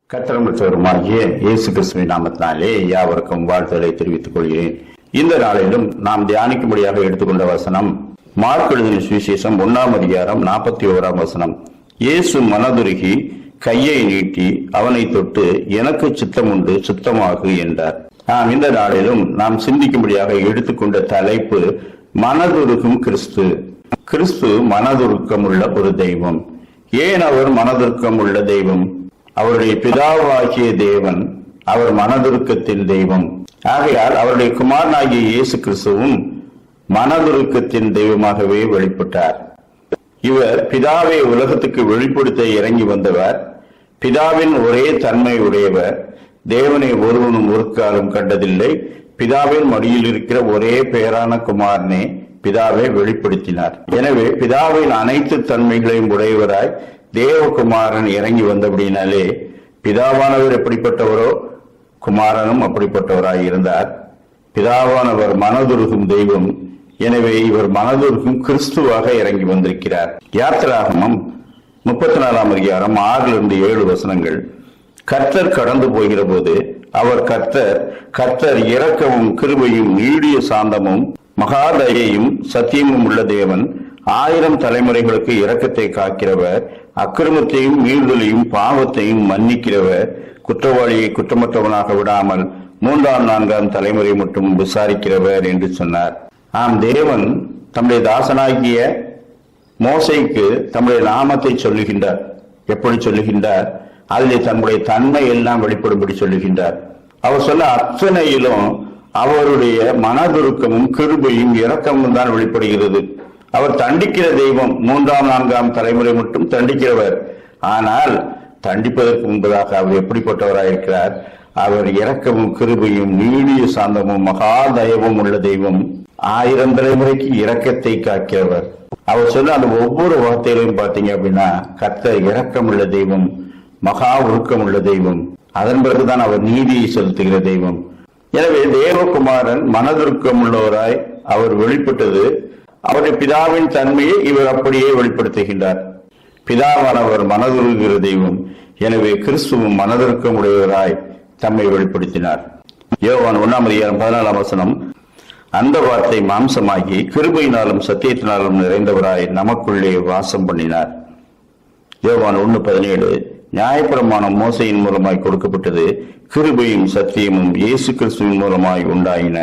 கர்த்தருமாகிய இயேசு கிறிஸ்துவின் நாமத்தினாலே யாவருக்கும் வாழ்த்துக்களை தெரிவித்துக் கொள்கிறேன். இந்த நாளிலும் நாம் தியானிக்கும்படியாக எடுத்துக்கொண்ட வசனம் மார்க் எழுதின சுவிசேஷம் 1ஆம் அதிகாரம் 41ஆம் வசனம். இயேசு மனதுருகி கையை நீட்டி அவனை தொட்டு, எனக்கு சித்தம் உண்டு, சுத்தமாகு என்றார். இந்த நாளிலும் நாம் சிந்திக்கும்படியாக எடுத்துக்கொண்ட தலைப்பு மனதுருகும் கிறிஸ்து. கிறிஸ்து மனதுருக்கம் உள்ள ஒரு தெய்வம். ஏன் அவர் மனதுருக்கம் உள்ள தெய்வம்? அவருடைய பிதாவாகிய தேவன் அவர் மனதுருக்கத்தின் தெய்வம். ஆகையால் அவருடைய குமாரனாகிய இயேசு கிறிஸ்துவும் மனதுருக்கத்தின் தெய்வமாகவே வெளிப்பட்டார். இவர் பிதாவை உலகத்துக்கு வெளிப்படுத்த இறங்கி வந்தவர். பிதாவின் ஒரே தன்மை உடையவர். தேவனை ஒருவனும் ஒரு காலம் கண்டதில்லை. பிதாவின் மடியில் இருக்கிற ஒரே பெயரான குமாரனே பிதாவை வெளிப்படுத்தினார். எனவே பிதாவின் அனைத்து தன்மைகளையும் உடையவராய் தேவகுமாரன் இறங்கி வந்தபடினாலே பிதாவானவர் எப்படிப்பட்டவரோ குமாரனும் அப்படிப்பட்டவராய் இருந்தார். பிதாவானவர் மனதுருகும் தெய்வம். எனவே இவர் மனதுருகும் கிறிஸ்துவாக இறங்கி வந்திருக்கிறார். யாத்திராகமம் 34ஆம் அதிகாரம் 6-7 வசனங்கள். கர்த்தர் கடந்து போகிற போது அவர் கர்த்தர் இரக்கமும் கிருபையும் நீடிய சாந்தமும் மகாதயையும் சத்தியமும் உள்ள தேவன், 1000 தலைமுறைகளுக்கு இரக்கத்தை காக்கிறவர், அக்கிரமத்தையும் மீறுதலையும் பாவத்தையும் மன்னிக்கிறவர், குற்றவாளியை குற்றமற்றவனாக விடாமல் 3ஆம் 4ஆம் தலைமுறை மட்டும் விசாரிக்கிறவர் என்று சொன்னார். தேவன் தம்முடைய தாசனாகிய மோசைக்கு தம்முடைய நாமத்தை சொல்லுகின்றார். எப்படி சொல்லுகின்றார்? அதிலே தன்னுடைய தன்மை எல்லாம் வெளிப்படும்படி சொல்லுகின்றார். அவர் சொல்ல அத்தனையிலும் அவருடைய மனதுருக்கமும் கிருபையும் இரக்கமும் தான் வெளிப்படுகிறது. அவர் தண்டிக்கிற தெய்வம், 3ஆம் 4ஆம் தலைமுறை மட்டும் தண்டிக்கிறவர். ஆனால் தண்டிப்பதற்கு முன்பதாக அவர் எப்படிப்பட்டவராயிருக்கிறார்? அவர் இரக்கமும் கிருபையும் நீடிய சாந்தமும் மகாதயவும் உள்ள தெய்வம், 1000 தலைமுறைக்கு இரக்கத்தை காக்கிறவர். அவர் சொல்ல அந்த ஒவ்வொரு வார்த்தையிலையும் பார்த்தீங்க அப்படின்னா கர்த்தர் இரக்கம் உள்ள தெய்வம், மகா உருக்கம் உள்ள தெய்வம். அதன் பிறகுதான் அவர் நீதியை செலுத்துகிற தெய்வம். எனவே தேவகுமாரன் மனதுருக்கம் உள்ளவராய் அவர் வெளிப்பட்டது. அவருடைய பிதாவின் தன்மையை இவர் அப்படியே வெளிப்படுத்துகின்றார். பிதாவானவர் மனதுருகிற தெய்வம். எனவே கிறிஸ்துவும் மனதுருக்கம் உடையவராய் தம்மை வெளிப்படுத்தினார். யோவான் 1ஆம் அதிகாரம் 14ஆம் வசனம். அந்த வார்த்தை மாம்சமாகி கிருபையினாலும் சத்தியத்தினாலும் நிறைந்தவராய் நமக்குள்ளே வாசம் பண்ணினார். யோவான் 1:17. நியாயப்பிரமாணம் மோசையின் மூலமாய் கொடுக்கப்பட்டது, கிருபையும் சத்தியமும் இயேசு கிறிஸ்துவின் மூலமாய் உண்டாயின.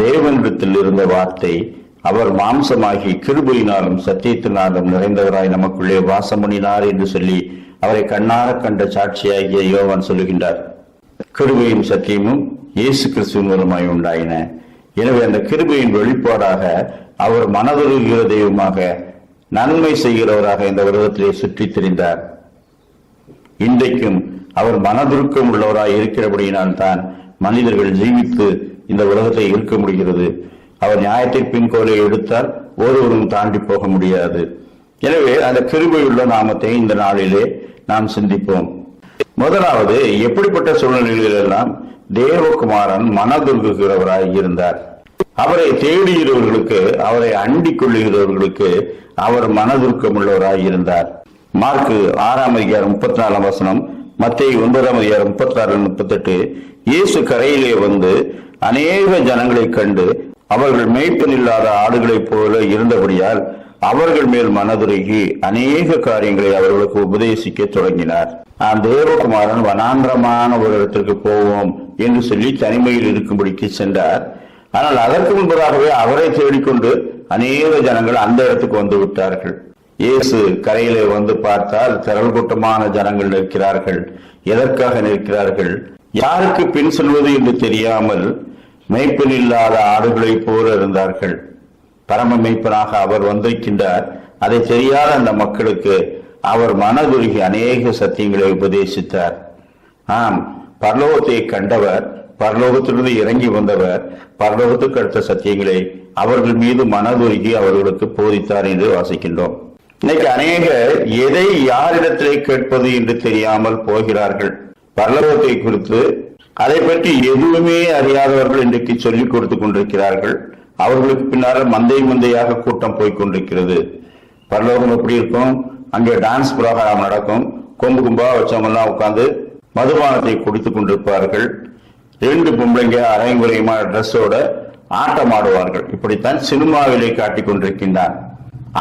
தேவனிடத்தில் இருந்த வார்த்தை அவர் மாம்சமாகி கிருபையினாலும் சத்தியத்தினாலும் நிறைந்தவராய் நமக்குள்ளே வாசம் பண்ணினார் என்று சொல்லி அவரை கண்ணார கண்ட சாட்சியாகிய யோவான் சொல்லுகின்றார். கிருபையும் சத்தியமும் இயேசு கிறிஸ்துவின் மூலமாய் உண்டாயின. எனவே அந்த கிருபையின் வெளிப்பாடாக அவர் மனதுருகிற தெய்வமாக, நன்மை செய்கிறவராக இந்த உலகத்திலே சுற்றித் திரிந்தார். இன்றைக்கும் அவர் மனதுருக்கம் உள்ளவராய் இருக்கிறபடியினால் தான் மனிதர்கள் ஜீவித்து இந்த உலகத்தை இருக்க முடிகிறது. அவர் நியாயத்திற்பின் கோலை எடுத்தால் ஒருவரும் தாண்டி போக முடியாது. எனவே அந்த கிருபையுள்ள நாமத்தை இந்த நாளிலே நாம் சிந்திப்போம். முதலாவது, எப்படிப்பட்ட சூழ்நிலைகளெல்லாம் தேவகுமாரன் மனதுருகுகிறவராய் இருந்தார். அவரை தேடுகிறவர்களுக்கு, அவரை அண்டிக் கொள்ளுகிறவர்களுக்கு அவர் மனதுருக்கம் உள்ளவராய் இருந்தார். மார்க் 6ஆம் அதிகாரம் 34ஆம் வசனம், மத்தேயு 9ஆம் அதிகாரம் 36-38. இயேசு கரையிலே வந்து அநேக ஜனங்களை கண்டு அவர்கள் மேய்ப்பன் இல்லாத ஆடுகளைப் போல இருந்தபடியால் அவர்கள் மேல் மனதுருகி அநேக காரியங்களை அவர்களுக்கு உபதேசிக்க தொடங்கினார். தேவகுமாரன் வனாந்திரமான ஒரு இடத்திற்கு போவோம் என்று சொல்லி தனிமையில் இருக்கும்படிக்கு சென்றார். ஆனால் அதற்கு முன்பதாகவே அவரை தேடிக்கொண்டு அநேக ஜனங்கள் அந்த இடத்துக்கு வந்து விட்டார்கள். இயேசு கரையிலே வந்து பார்த்தால் திரள் கூட்டமான ஜனங்கள் நிற்கிறார்கள். எதற்காக நிற்கிறார்கள்? யாருக்கு பின் செல்வது என்று தெரியாமல் மேய்ப்பன் இல்லாத ஆடுகளை போல இருந்தார்கள். பரம மேய்ப்பனாக அவர் வந்திருக்கின்றார். அதை தெரியாத அந்த மக்களுக்கு அவர் மனதுருகி அநேக சத்தியங்களை உபதேசித்தார். பரலோகத்தை கண்டவர், பரலோகத்திலிருந்து இறங்கி வந்தவர், பரலோகத்துக்கு அடுத்த சத்தியங்களை அவர்கள் மீது மனதுருகி அவர்களுக்கு போதித்தார் என்று வாசிக்கின்றோம். இன்னைக்கு அநேகர் எதை யாரிடத்திலே கேட்பது என்று தெரியாமல் போகிறார்கள். பரலோகத்தை குறித்து அதை பற்றி எதுவுமே அறியாதவர்கள் இன்றைக்கு சொல்லிக் கொடுத்து கொண்டிருக்கிறார்கள். அவர்களுக்கு பின்னால மந்தையாக கூட்டம் போய்கொண்டிருக்கிறது. பரலோகம் எப்படி இருக்கும்? அங்கே டான்ஸ் புரோகிராம் நடக்கும். கொம்பு கும்பா வச்சவங்க எல்லாம் உட்கார்ந்து மதுபானத்தை குடித்துக் கொண்டிருப்பார்கள். 2 பொம்பளைங்க அரைங்குறையுமா ட்ரெஸ்ஸோட ஆட்டம் ஆடுவார்கள். இப்படித்தான் சினிமாவிலே காட்டிக் கொண்டிருக்கின்றான்.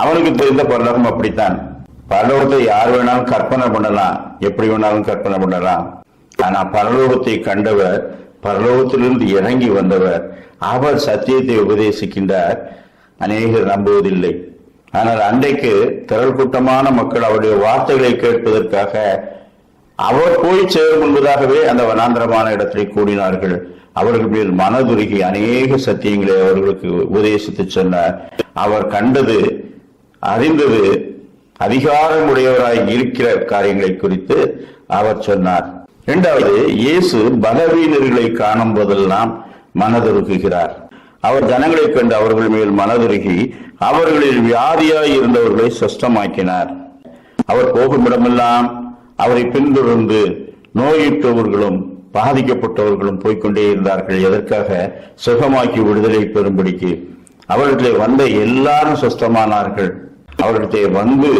அவனுக்கு தெரிந்த பரலோகம் அப்படித்தான். பரலோகத்தை யார் வேணாலும் கற்பனை பண்ணலாம், எப்படி வேணாலும் கற்பனை பண்ணலாம். ஆனா பரலோகத்தை கண்டவர், பரலோகத்திலிருந்து இறங்கி வந்தவர், அவர் சத்தியத்தை உபதேசிக்கின்றார். அநேகர் நம்புவதில்லை. ஆனால் அன்றைக்கு திரள் கூட்டமான மக்கள் அவருடைய வார்த்தைகளை கேட்பதற்காக அவர் போய் சேரும் முன்பதாகவே அந்த வனாந்திரமான இடத்தில் கூடினார்கள். அவர்கள் மேல் மனதுருகி அநேக சத்தியங்களை அவர்களுக்கு உபதேசித்து சொன்னார். அவர் கண்டது, அறிந்தது, அதிகாரமுடையவராய் இருக்கிற காரியங்களை குறித்து அவர் சொன்னார். 2வது, இயேசு பலவீனர்களை காணும் போதெல்லாம் மனதுருகுகிறார். அவர் ஜனங்களை கண்டு அவர்கள் மேல் மனதுருகி அவர்களில் வியாதியாய் இருந்தவர்களை சுஸ்தமாக்கினார். அவர் போகும் இடமெல்லாம் அவரை பின்தொடர்ந்து நோயுற்றவர்களும் பாதிக்கப்பட்டவர்களும் போய்கொண்டே இருந்தார்கள். எதற்காக? சுகமாக்கி விடுதலை பெறும்படிக்கு. அவர்களை வந்த எல்லாரும் சுஸ்தமானார்கள். அவர்களை வந்து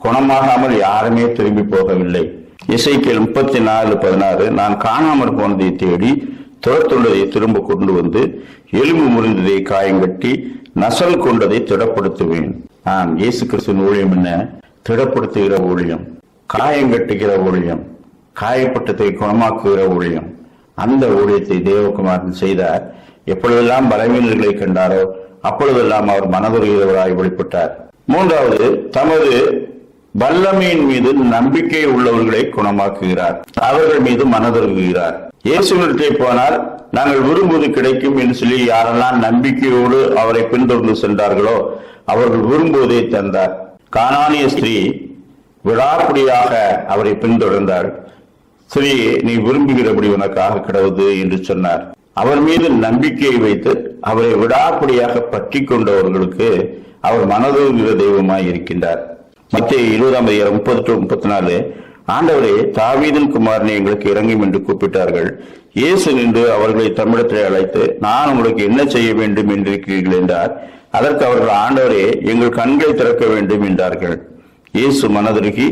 குணமாகாமல் யாருமே திரும்பி போகவில்லை. எசேக்கியேல் 34:16, நான் காணாமற் போனதை தேடி துரத்துள்ளதை திரும்ப கொண்டு வந்து எலும்பு முறிந்ததை காயங்கட்டி நசல் கொண்டதை திடப்படுத்துவேன். இயேசு கிறிஸ்துவின் ஊழியம் என்ன? திடப்படுத்துகிற ஊழியம், காயங்கட்டுகிற ஊழியம், காயப்பட்டதை குணமாக்குகிற ஊழியம். அந்த ஊழியத்தை தேவகுமாரன் செய்தார். எப்பொழுதெல்லாம் பலவீனர்களை கண்டாரோ அப்பொழுதெல்லாம் அவர் மனதுருகிறவராய் வெளிப்பட்டார். 3வது, தமது வல்லமையின் மீது நம்பிக்கை உள்ளவர்களை குணமாக்குகிறார். அவர்கள் மீது மனதுருகுகிறார். இயேசுவிடத்தை போனால் நாங்கள் விரும்புவது கிடைக்கும் என்று சொல்லி யாரெல்லாம் நம்பிக்கையோடு அவரை பின்தொடர்ந்து சென்றார்களோ அவர்கள் விரும்புவதை தந்தார். கானானிய ஸ்திரீ விடாப்பிடியாக அவரை பின்தொடர்ந்தாள். ஸ்திரீ, நீ விரும்புகிறபடி உனக்காக கிடவுது என்று சொன்னார். அவர் மீது நம்பிக்கையை வைத்து அவரை விடாப்பிடியாக பற்றி கொண்டவர்களுக்கு அவர் மனதுருகிற தெய்வமாய் இருக்கின்றார். மத்தேயு 20:30-34, ஆண்டவரே, தாவீதின் குமாரனை எங்களுக்கு இறங்கும் என்று கூப்பிட்டார்கள். இயேசு நின்று அவர்களை தம்மிடத்திலே அழைத்து, நான் உங்களுக்கு என்ன செய்ய வேண்டும் என்றிருக்கிறீர்கள் என்றார். அதற்கு அவர்கள், ஆண்டவரே, எங்கள் கண்களை திறக்க வேண்டும் என்றார்கள். இயேசு மனதுருகி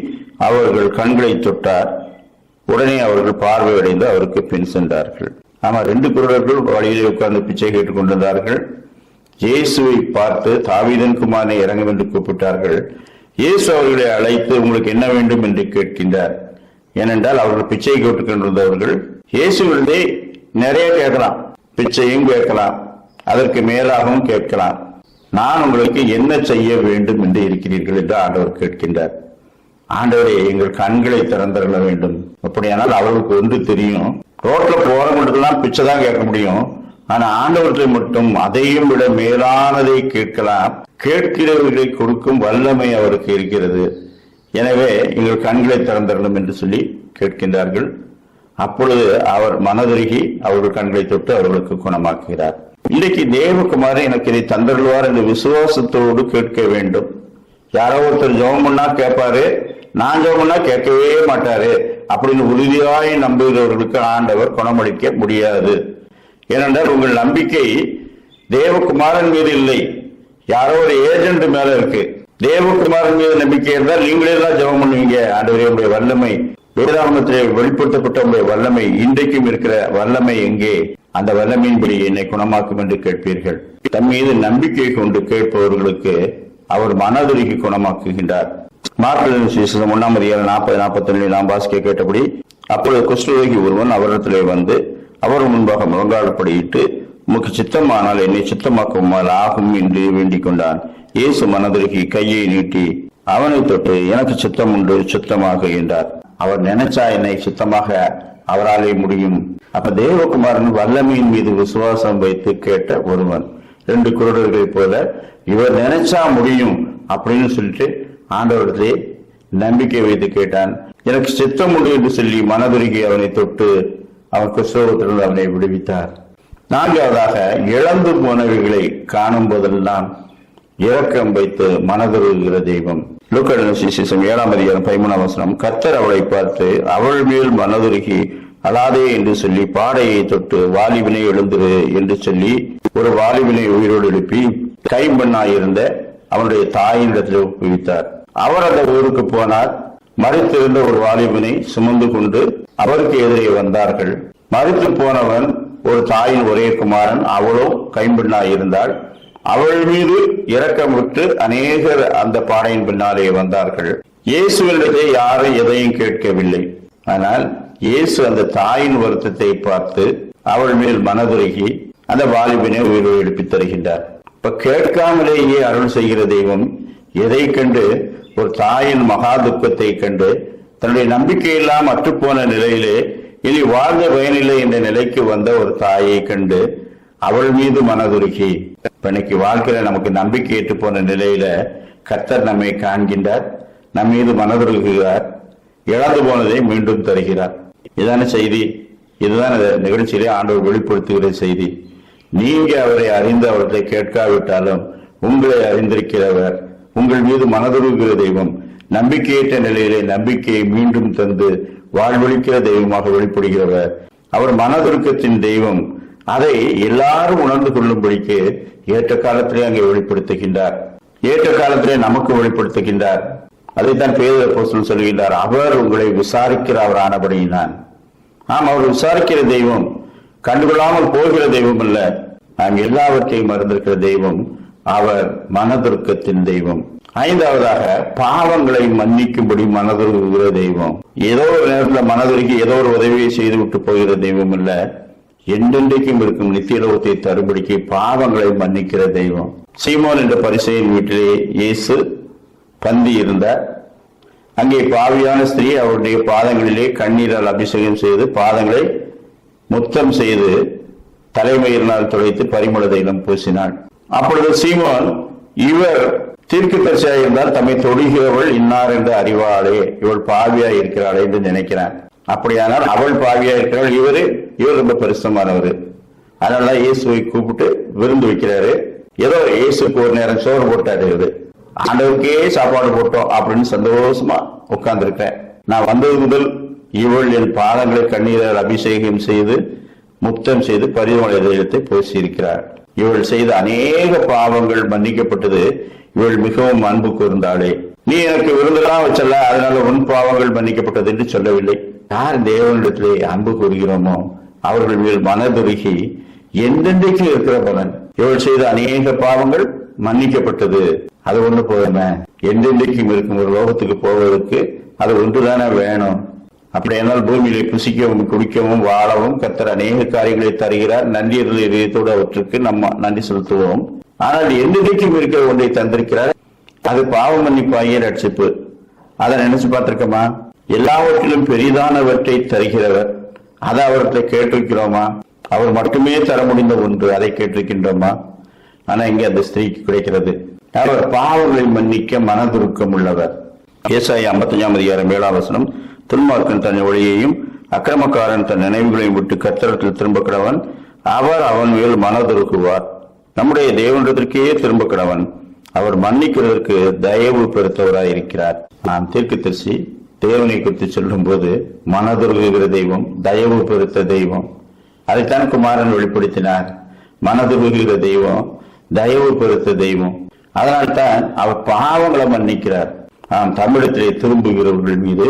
அவர்கள் கண்களை தொட்டார். உடனே அவர்கள் பார்வையடைந்து அவருக்கு பின் சென்றார்கள். 2 குருடர்கள் வழியிலே உட்கார்ந்து பிச்சை கேட்டுக் கொண்டிருந்தார்கள். இயேசுவை பார்த்து தாவீதின் குமாரனை இறங்கும் என்று கூப்பிட்டார்கள். இயேசு அவர்களை அழைத்து, உங்களுக்கு என்ன வேண்டும் என்று கேட்கின்றார். ஏனென்றால் அவர்கள் பிச்சை கேட்டுக் கொண்டிருந்தவர்கள். இயேசுவிடத்தை நிறைய கேட்கலாம், பிச்சையும் கேட்கலாம், அதற்கு மேலாகவும் கேட்கலாம். நான் உங்களுக்கு என்ன செய்ய வேண்டும் என்று இருக்கிறீர்கள் என்று ஆண்டவர் கேட்கின்றார். ஆண்டவரே, எங்கள் கண்களை திறந்தருள வேண்டும். அப்படியானால் அவர்களுக்கு ஒன்று தெரியும், ரோட்ல போறவங்களுக்கெல்லாம் பிச்சை தான் கேட்க முடியும். ஆனா ஆண்டவர்களை மட்டும் அதையும் விட மேலானதை கேட்கலாம். கேட்கிறவர்களை கொடுக்கும் வல்லமை அவருக்கு இருக்கிறது. எனவே எங்கள் கண்களை திறந்தரணும் என்று சொல்லி கேட்கின்றார்கள். அப்பொழுது அவர் மனதுருகி அவர்கள் கண்களை தொட்டு அவர்களுக்கு குணமாக்குகிறார். இன்றைக்கு தேவகுமாரன் எனக்கு இதை தந்தருள்வார் என்று விசுவாசத்தோடு கேட்க வேண்டும். யாரோ ஒருத்தர் ஜெபம் பண்ணா கேட்பாரு, நான் ஜெபம் பண்ணா கேட்கவே மாட்டாரு அப்படின்னு உறுதியாய் நம்புகிறவர்களுக்கு ஆண்டவர் குணமளிக்க முடியாது. ஏனென்றால் உங்கள் நம்பிக்கை தேவகுமாரன் மீது இல்லை, யாரோ ஒரு ஏஜென்ட் மேல இருக்கு. தேவகுமாரன் மீது நம்பிக்கை இருந்தால் நீங்களே தான் ஜெபம் பண்ணுவீங்க. ஆண்டவருடைய வல்லமை, வேதாகமத்திலே வெளிப்படுத்தப்பட்ட உங்களுடைய வல்லமை, இன்றைக்கும் இருக்கிற வல்லமை எங்கே? அந்த வல்லமையின்படி என்னை குணமாக்கும் என்று கேட்பீர்கள். தம் மீது நம்பிக்கை கொண்டு கேட்பவர்களுக்கு அவர் மனதுருகி குணமாக்குகின்றார். மார்க்கு சுவிசேஷம் 1:40-41 நாம் வாசிக்க கேட்டபடி, அப்பொழுது குஷ்டரோகி ஒருவன் அவரிடத்திலே வந்து அவர் முன்பாக முழங்கால்படியிட்டு, உமக்கு சித்தமானால் என்னை சித்தமாக்குமால் ஆகும் என்று வேண்டிக் கொண்டான். இயேசு மனதுருகி கையை நீட்டி அவனை தொட்டு, எனக்கு சித்தம் உண்டு, சித்தமாக என்றார். அவர் நினைச்சா என்னை சித்தமாக அவராலே முடியும். அப்ப தேவகுமாரன் வல்லமையின் மீது விசுவாசம் வைத்து கேட்ட ஒருவன். 2 குருடர்களை போல இவர் நினைச்சா முடியும் அப்படின்னு சொல்லிட்டு ஆண்டவரத்திலே நம்பிக்கை வைத்து கேட்டான். எனக்கு சித்தம் உண்டு என்று சொல்லி மனதுருகி அவனை தொட்டு அவன் கிறிஸ்தவத்திலிருந்து அவனை விடுவித்தார். 4வதாக, இழந்து போனவைகளை காணும் போதெல்லாம் இரக்கம் வைத்து மனதுருகிற தெய்வம். லூக்கா சுவிசேஷம் 7:13, கர்த்தர் அவளை பார்த்து அவள் மேல் மனதுருகி அழாதே என்று சொல்லி பாடையை தொட்டு வாலிபனை எழுந்திரு என்று சொல்லி ஒரு வாலிபனை உயிரோடு எழுப்பி கைம்பெண்ணாயிருந்த அவனுடைய தாயினிடத்தில் ஒப்புவித்தார். அவர் அந்த ஊருக்கு போனார். மரித்திருந்த ஒரு வாலிபனை சுமந்து கொண்டு அவருக்கு எதிரே வந்தார்கள். மரித்து போனவன் ஒரு தாயின் ஒரே குமாரன், அவளும் கைம்பெண்ணாயிருந்தாள். அவள் மீது இரக்கமுற்று அநேகர் அந்த பாடையின் பின்னாலே வந்தார்கள். இயேசுவினிடத்தை யாரும் எதையும் கேட்கவில்லை. ஆனால் இயேசு அந்த தாயின் வருத்தத்தை பார்த்து அவள் மேல் மனதுருகி அந்த வாலிபனை உயிரோடு எழுப்பி தருகின்றார். இப்ப கேட்காமலேயே அருள் செய்கிற தெய்வம் எதை கண்டு, ஒரு தாயின் மகா துக்கத்தை கண்டு தன்னுடைய நம்பிக்கையெல்லாம் அற்றுப்போன நிலையிலே இனி வாழ்ந்த பயனில்லை என்ற நிலைக்கு வந்த ஒரு தாயை கண்டு அவள் மீது மனதுருகி, இன்னைக்கு வாழ்க்கையில நமக்கு நம்பிக்கை ஏற்று போன நிலையில கர்த்தர் நம்மை காண்கின்றார், நம் மீது மனதுருகிறார், இழந்து போனதை மீண்டும் தருகிறார். இதான செய்தி. இதுதான் நிகழ்ச்சியிலே ஆண்டவர் வெளிப்படுத்துகிற செய்தி. நீங்க அவரை அறிந்து அவர்களை கேட்காவிட்டாலும் உங்களை அறிந்திருக்கிறவர், உங்கள் மீது மனதுருகிற தெய்வம், நம்பிக்கையற்ற நிலையிலே நம்பிக்கையை மீண்டும் தந்து வாழ்வழிக்கிற தெய்வமாக வெளிப்படுகிறவர். அவர் மனதுருக்கத்தின் தெய்வம். அதை எல்லாரும் உணர்ந்து கொள்ளும்படிக்கு ஏற்ற காலத்திலே அங்கே வெளிப்படுத்துகின்றார். ஏற்ற காலத்திலே நமக்கு வெளிப்படுத்துகின்றார். அதைத்தான் பேதுரு அப்போஸ்தலன் சொல்கின்றார், அவர் உங்களை விசாரிக்கிறவர் ஆனபடியினான். அவர் விசாரிக்கிற தெய்வம், கண்டுகொள்ளாமல் போகிற தெய்வம் அல்ல. நாம் எல்லாவற்றையும் மறந்திருக்கிற தெய்வம். அவர் மனதுருக்கத்தின் தெய்வம். ஐந்தாவதாக, பாவங்களை மன்னிக்கும்படி மனதுருகிற தெய்வம். ஏதோ ஒரு நேரத்தில் மனதுருகி ஏதோ ஒரு உதவியை செய்து விட்டு போகிற தெய்வம் அல்ல, என்றென்றைக்கும் இருக்கும் நித்திய லோகத்தை தரும்படிக்கு பாவங்களை மன்னிக்கிற தெய்வம். சீமோன் என்ற பரிசேயன் வீட்டிலே இயேசு பந்தி இருந்தார். அங்கே பாவியான ஸ்திரீ அவருடைய பாதங்களிலே கண்ணீரால் அபிஷேகம் செய்து பாதங்களை முத்தம் செய்து தலைமயிரினால் துடைத்து பரிமள தைலம் பூசினாள். அப்பொழுது சீமோன், இவர் தீர்க்கதரிசியாக இருந்தால் தம்மை தொடுகிறவள் இன்னார் என்று அறிவாளே, இவள் பாவியா இருக்கிறாளே என்று நினைக்கிறான். அப்படியானால் அவள் பாவியா இருக்கிறாள், இவர் ரொம்ப பரிசுத்தமானவர். அதனால இயேசுவை கூப்பிட்டு விருந்து வைக்கிறாரு. ஏதோ இயேசுக்கு ஒரு நேரம் சோறு போட்டாரு, ஆண்டவருக்கே சாப்பாடு போட்டோம் அப்படின்னு சந்தோஷமா உட்கார்ந்து இருக்கேன். நான் வந்தது முதல் இவள் என் பாதங்களை கண்ணீரால் அபிஷேகம் செய்து முத்தம் செய்து பரிமள தைலத்தை பூசி இருக்கிறார். இவள் செய்த அநேக பாவங்கள் மன்னிக்கப்பட்டது, இவள் மிகவும் அன்பு கூர்ந்தாளே. நீ எனக்கு விருந்தெல்லாம் வச்சல, அதனால உன் பாவங்கள் மன்னிக்கப்பட்டது என்று சொல்லவில்லை. யார் தேவனிடத்திலே அன்பு கூறுகிறோமோ அவர்கள் மேல் மனதுருகி எந்தெந்தைக்கு இருக்கிற பலன். இவள் செய்த அநேக பாவங்கள் மன்னிக்கப்பட்டது, அது ஒண்ணு போதுமே. எந்தெந்தைக்கும் இருக்கும் ஒரு லோகத்துக்கு போவதற்கு அது ஒன்றுதானே வேணும். அப்படி என்னால் பூமியிலே புசிக்கவும் குடிக்கவும் வாழவும் கர்த்தர் அநேக காரியங்களை தருகிறார். நன்றி இதயத்தோடு அவற்றுக்கு நம்ம நன்றி செலுத்துவோம். ஆனால் எந்தெந்தைக்கும் இருக்கிற ஒன்றை தந்திருக்கிறார், அது பாவ மன்னிப்பாகிய ரட்சிப்பு. அதை நினைச்சு பார்த்திருக்கோமா? எல்லாவற்றிலும் பெரிதானவற்றை தருகிறவர், அதை அவர்களை கேட்டிருக்கிறோமா? அவர் மட்டுமே தர முடிந்த ஒன்று, அதை கேட்டிருக்கின்றோமா? ஆனா இங்கே அந்த ஸ்திரீக்கு கிடைக்கிறது. அவர் பாவங்களை மன்னிக்க மனதுருக்கம் உள்ளவர். ஏசாயா 55:7 துன்மார்க்கன் தன் வழியையும் அக்கிரமக்காரன் தன் நினைவுகளையும் விட்டு கர்த்தரிடத்தில் திரும்ப கிடவன், அவர் அவன் மேல் மனதுருக்குவார். நம்முடைய தேவனிடத்திற்கே திரும்ப கிடவன், அவர் மன்னிக்கிறதற்கு தயவு பெருத்தவராயிருக்கிறார். நாம் தீர்க்கதரிசி தேவனை குறித்து சொல்லும் போது மனதுருகுகிற தெய்வம், தயவு பெருத்த தெய்வம், அதைத்தான் குமாரன் வெளிப்படுத்தினார். மனதுருகுகிற தெய்வம், தயவு பெருத்த தெய்வம். அதனால்தான் அவர் பாவங்களை மன்னிக்கிறார். தமிழத்திலே திரும்புகிறவர்கள் மீது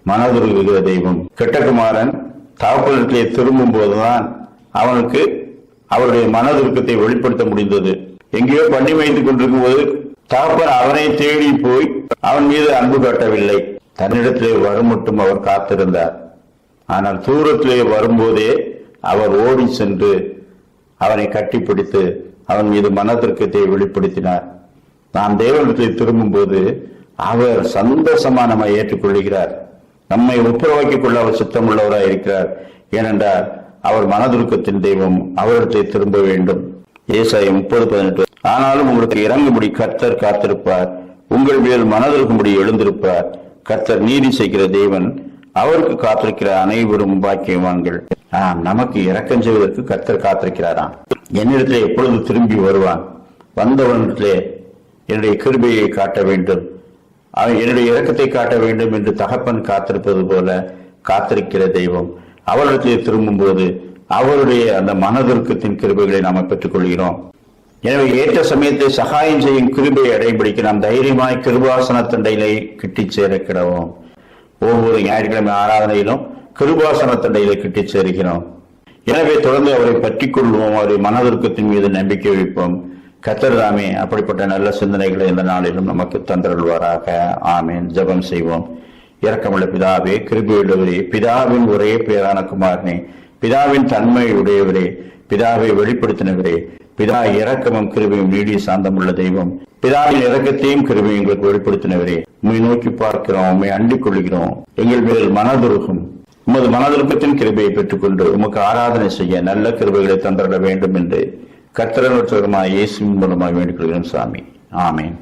மனதுருகுகிற தெய்வம். கெட்டகுமாரன் தகப்பனிடத்திலே திரும்பும் போதுதான் அவனுக்கு அவருடைய மனதுருக்கத்தை வெளிப்படுத்த முடிந்தது. எங்கேயோ பண்ணி வைத்துக் கொண்டிருக்கும் போது தகப்பன் அவனை தேடி போய் அவன் மீது அன்பு காட்டவில்லை. தன்னிடத்திலே வரும் மட்டும் அவர் காத்திருந்தார். ஆனால் தூரத்திலே வரும்போதே அவர் ஓடி சென்று அவனை கட்டிப்பிடித்து அவன் மீது மனதிற்கத்தை வெளிப்படுத்தினார். நாம் தேவனிடத்திலே திரும்பும் போது அவர் சந்தோஷமா நம்மை ஏற்றுக்கொள்கிறார். நம்மை ஒப்புரவாக்கிக் கொள்ள அவர் சித்தமுள்ளவராய் இருக்கிறார். ஏனென்றால் அவர் மனதுருக்கத்தின் தெய்வம், அவரிடத்தை திரும்ப வேண்டும். ஏசாயா 30:18 ஆனாலும் உங்களுக்கு இறங்கும்படி கர்த்தர் காத்திருப்பார், உங்கள் மேல் மனதிருக்கும்படி எழுந்திருப்பார். கர்த்தர் நீதி செய்கிற தேவன், அவருக்கு காத்திருக்கிற அனைவரும் பாக்கியவான்கள். நமக்கு இரக்கம் செய்வதற்கு கர்த்தர் காத்திருக்கிறாராம். என்னிடத்திலே எப்பொழுது திரும்பி வருவான்? வந்தவனிடத்திலே என்னுடைய கிருபையை காட்ட வேண்டும், என்னுடைய இரக்கத்தை காட்ட வேண்டும் என்று தகப்பன் காத்திருப்பது போல காத்திருக்கிற தெய்வம். அவரிடத்திலே திரும்பும் போது அவருடைய அந்த மனதுருக்கத்தின் கிருபைகளை நாம் பெற்றுக் கொள்கிறோம். எனவே ஏற்ற சமயத்தை சகாயம் செய்யும் கிருபையை அடைபிடிக்க நாம் தைரியமாய் கிருபாசன தண்டையிலே கிட்டி சேர கிடவோம். ஒவ்வொரு ஞாயிற்றுக்கிழமை ஆராதனையிலும் கிருபாசன தண்டையிலே கிட்டி சேருகிறோம். எனவே தொடர்ந்து அவரை பற்றிக் கொள்வோம், அவருடைய மனதுருக்கத்தின் மீது நம்பிக்கை வைப்போம். கர்த்தர் தாமே அப்படிப்பட்ட நல்ல சிந்தனைகளை இந்த நாளிலும் நமக்கு தந்தருள்வாராக. ஆமேன். ஜெபம் செய்வோம். இரக்கமுள்ள பிதாவே, கிருபையுள்ளவரே, பிதாவின் ஒரே பேரான குமாரனே, பிதாவின் தன்மை உடையவரே, பிதாவை வெளிப்படுத்தினவரே, பிதா இரக்கமும் கிருபையும் நீடிய சாந்தமுள்ள தெய்வம், பிதாவின் இரக்கத்தையும் கிருபையும் எங்களுக்கு வெளிப்படுத்தினவரே, உண்மை நோக்கி பார்க்கிறோம், உண்மை அண்டிக் கொள்கிறோம். எங்கள் மேல் மனதுருகும் உமது மனதுருக்கத்தின் கிருபையை பெற்றுக்கொண்டு உமக்கு ஆராதனை செய்ய நல்ல கிருபைகளை தந்திட வேண்டும் என்று கர்த்தர் இயேசுவின் மூலமாக வேண்டிக் கொள்கிறோம் சாமி. ஆமேன்.